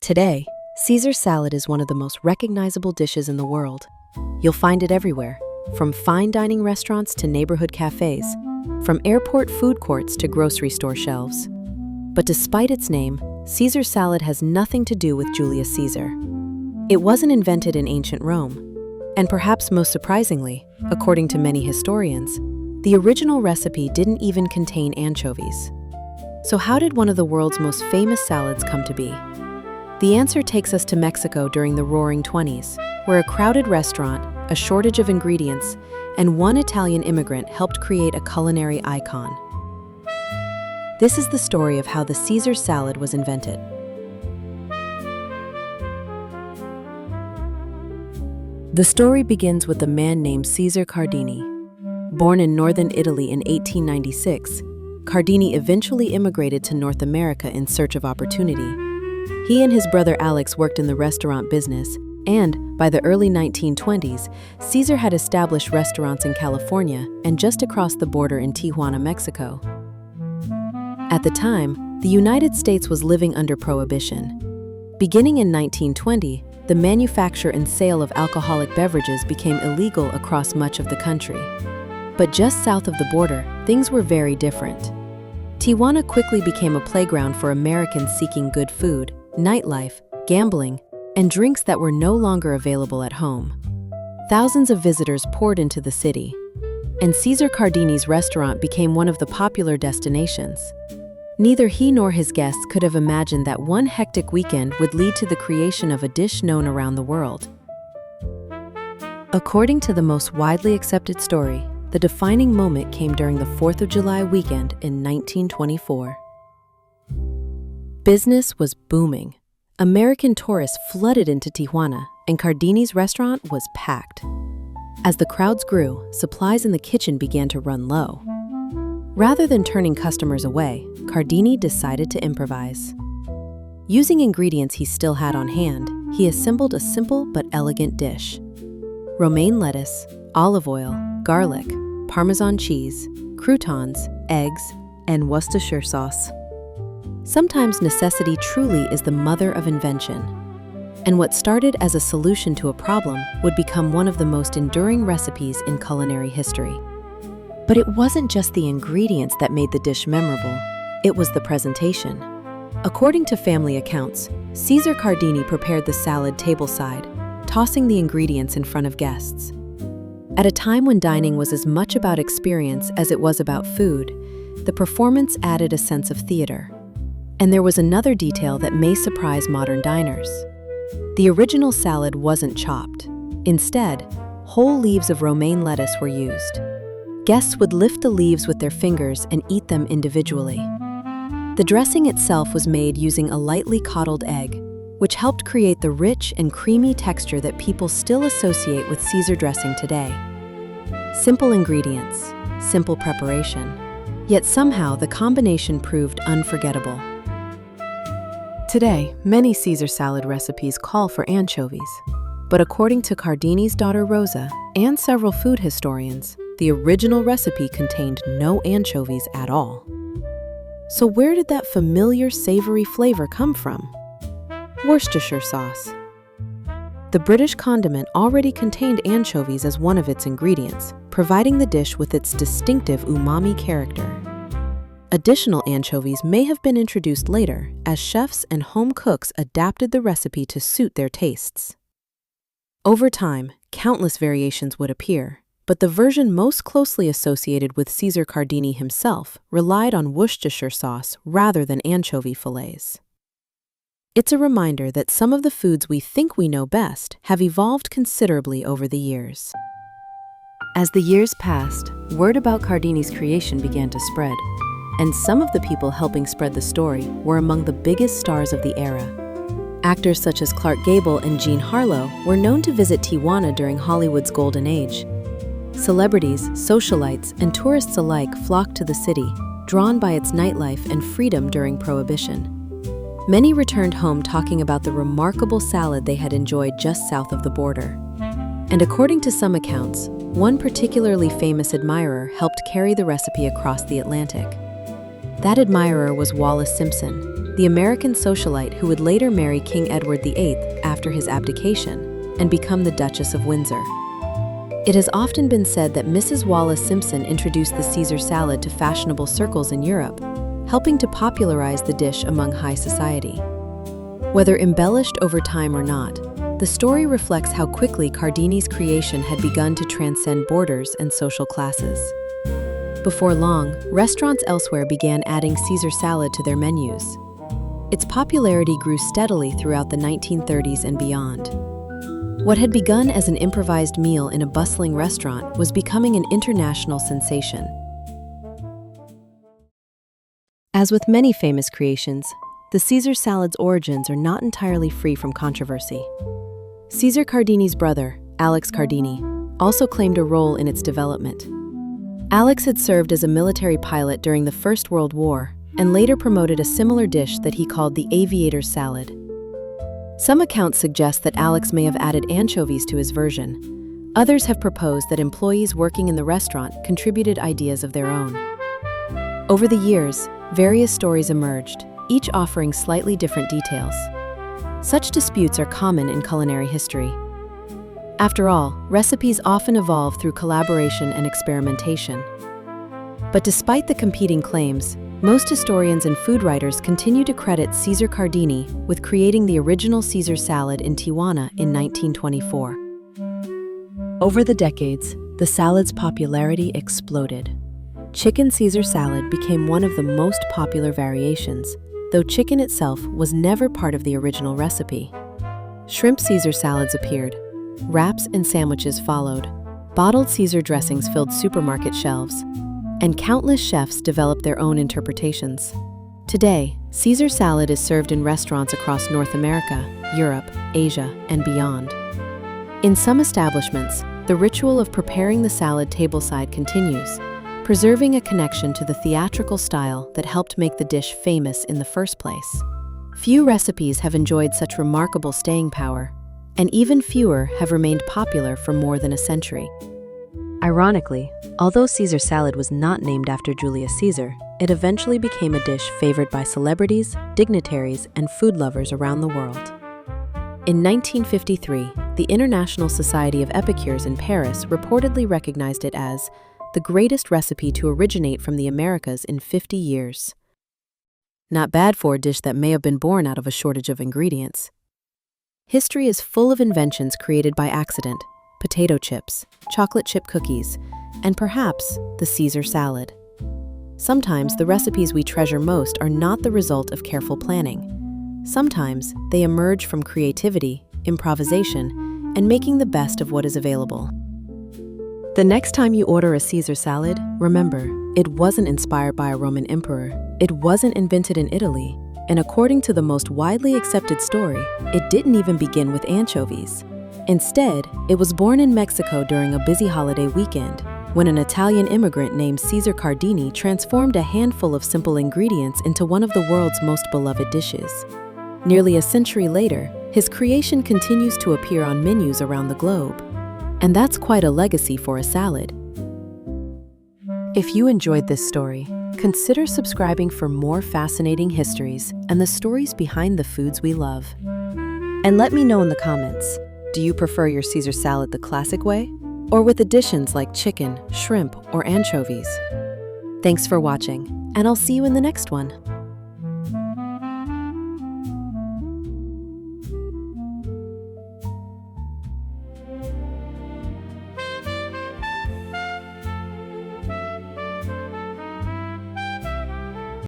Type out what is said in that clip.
Today, Caesar salad is one of the most recognizable dishes in the world. You'll find it everywhere, from fine dining restaurants to neighborhood cafés, from airport food courts to grocery store shelves. But despite its name, Caesar salad has nothing to do with Julius Caesar. It wasn't invented in ancient Rome. And perhaps most surprisingly, according to many historians, the original recipe didn't even contain anchovies. So how did one of the world's most famous salads come to be? The answer takes us to Mexico during the Roaring '20s, where a crowded restaurant, a shortage of ingredients, and one Italian immigrant helped create a culinary icon. This is the story of how the Caesar salad was invented. The story begins with a man named Caesar Cardini. Born in northern Italy in 1896, Cardini eventually immigrated to North America in search of opportunity. He and his brother Alex worked in the restaurant business, and by the early 1920s, Caesar had established restaurants in California and just across the border in Tijuana, Mexico. At the time, the United States was living under Prohibition. Beginning in 1920, the manufacture and sale of alcoholic beverages became illegal across much of the country. But just south of the border, things were very different. Tijuana quickly became a playground for Americans seeking good food, nightlife, gambling, and drinks that were no longer available at home. Thousands of visitors poured into the city, and Caesar Cardini's restaurant became one of the popular destinations. Neither he nor his guests could have imagined that one hectic weekend would lead to the creation of a dish known around the world. According to the most widely accepted story, the defining moment came during the 4th of July weekend in 1924. Business was booming. American tourists flooded into Tijuana, and Cardini's restaurant was packed. As the crowds grew, supplies in the kitchen began to run low. Rather than turning customers away, Cardini decided to improvise. Using ingredients he still had on hand, he assembled a simple but elegant dish. Romaine lettuce, olive oil, garlic, Parmesan cheese, croutons, eggs, and Worcestershire sauce. Sometimes necessity truly is the mother of invention. And what started as a solution to a problem would become one of the most enduring recipes in culinary history. But it wasn't just the ingredients that made the dish memorable, it was the presentation. According to family accounts, Caesar Cardini prepared the salad tableside, tossing the ingredients in front of guests. At a time when dining was as much about experience as it was about food, the performance added a sense of theater. And there was another detail that may surprise modern diners. The original salad wasn't chopped. Instead, whole leaves of romaine lettuce were used. Guests would lift the leaves with their fingers and eat them individually. The dressing itself was made using a lightly coddled egg, which helped create the rich and creamy texture that people still associate with Caesar dressing today. Simple ingredients, simple preparation, yet somehow the combination proved unforgettable. Today, many Caesar salad recipes call for anchovies, but according to Cardini's daughter Rosa and several food historians, the original recipe contained no anchovies at all. So where did that familiar savory flavor come from? Worcestershire sauce. The British condiment already contained anchovies as one of its ingredients, providing the dish with its distinctive umami character. Additional anchovies may have been introduced later as chefs and home cooks adapted the recipe to suit their tastes. Over time, countless variations would appear, but the version most closely associated with Caesar Cardini himself relied on Worcestershire sauce rather than anchovy fillets. It's a reminder that some of the foods we think we know best have evolved considerably over the years. As the years passed, word about Cardini's creation began to spread, and some of the people helping spread the story were among the biggest stars of the era. Actors such as Clark Gable and Jean Harlow were known to visit Tijuana during Hollywood's golden age. Celebrities, socialites, and tourists alike flocked to the city, drawn by its nightlife and freedom during Prohibition. Many returned home talking about the remarkable salad they had enjoyed just south of the border. And according to some accounts, one particularly famous admirer helped carry the recipe across the Atlantic. That admirer was Wallis Simpson, the American socialite who would later marry King Edward VIII after his abdication and become the Duchess of Windsor. It has often been said that Mrs. Wallis Simpson introduced the Caesar salad to fashionable circles in Europe, helping to popularize the dish among high society. Whether embellished over time or not, the story reflects how quickly Cardini's creation had begun to transcend borders and social classes. Before long, restaurants elsewhere began adding Caesar salad to their menus. Its popularity grew steadily throughout the 1930s and beyond. What had begun as an improvised meal in a bustling restaurant was becoming an international sensation. As with many famous creations, the Caesar salad's origins are not entirely free from controversy. Caesar Cardini's brother, Alex Cardini, also claimed a role in its development. Alex had served as a military pilot during the First World War and later promoted a similar dish that he called the aviator's salad. Some accounts suggest that Alex may have added anchovies to his version. Others have proposed that employees working in the restaurant contributed ideas of their own. Over the years, various stories emerged, each offering slightly different details. Such disputes are common in culinary history. After all, recipes often evolve through collaboration and experimentation. But despite the competing claims, most historians and food writers continue to credit Caesar Cardini with creating the original Caesar salad in Tijuana in 1924. Over the decades, the salad's popularity exploded. Chicken Caesar salad became one of the most popular variations, though chicken itself was never part of the original recipe. Shrimp Caesar salads appeared, wraps and sandwiches followed, bottled Caesar dressings filled supermarket shelves, and countless chefs developed their own interpretations. Today, Caesar salad is served in restaurants across North America, Europe, Asia, and beyond. In some establishments, the ritual of preparing the salad tableside continues, preserving a connection to the theatrical style that helped make the dish famous in the first place. Few recipes have enjoyed such remarkable staying power, and even fewer have remained popular for more than a century. Ironically, although Caesar salad was not named after Julius Caesar, it eventually became a dish favored by celebrities, dignitaries, and food lovers around the world. In 1953, the International Society of Epicures in Paris reportedly recognized it as the greatest recipe to originate from the Americas in 50 years. Not bad for a dish that may have been born out of a shortage of ingredients. History is full of inventions created by accident: potato chips, chocolate chip cookies, and perhaps the Caesar salad. Sometimes the recipes we treasure most are not the result of careful planning. Sometimes they emerge from creativity, improvisation, and making the best of what is available. The next time you order a Caesar salad, remember, it wasn't inspired by a Roman emperor, it wasn't invented in Italy, and according to the most widely accepted story, it didn't even begin with anchovies. Instead, it was born in Mexico during a busy holiday weekend, when an Italian immigrant named Caesar Cardini transformed a handful of simple ingredients into one of the world's most beloved dishes. Nearly a century later, his creation continues to appear on menus around the globe. And that's quite a legacy for a salad. If you enjoyed this story, consider subscribing for more fascinating histories and the stories behind the foods we love. And let me know in the comments, do you prefer your Caesar salad the classic way, or with additions like chicken, shrimp, or anchovies? Thanks for watching, and I'll see you in the next one.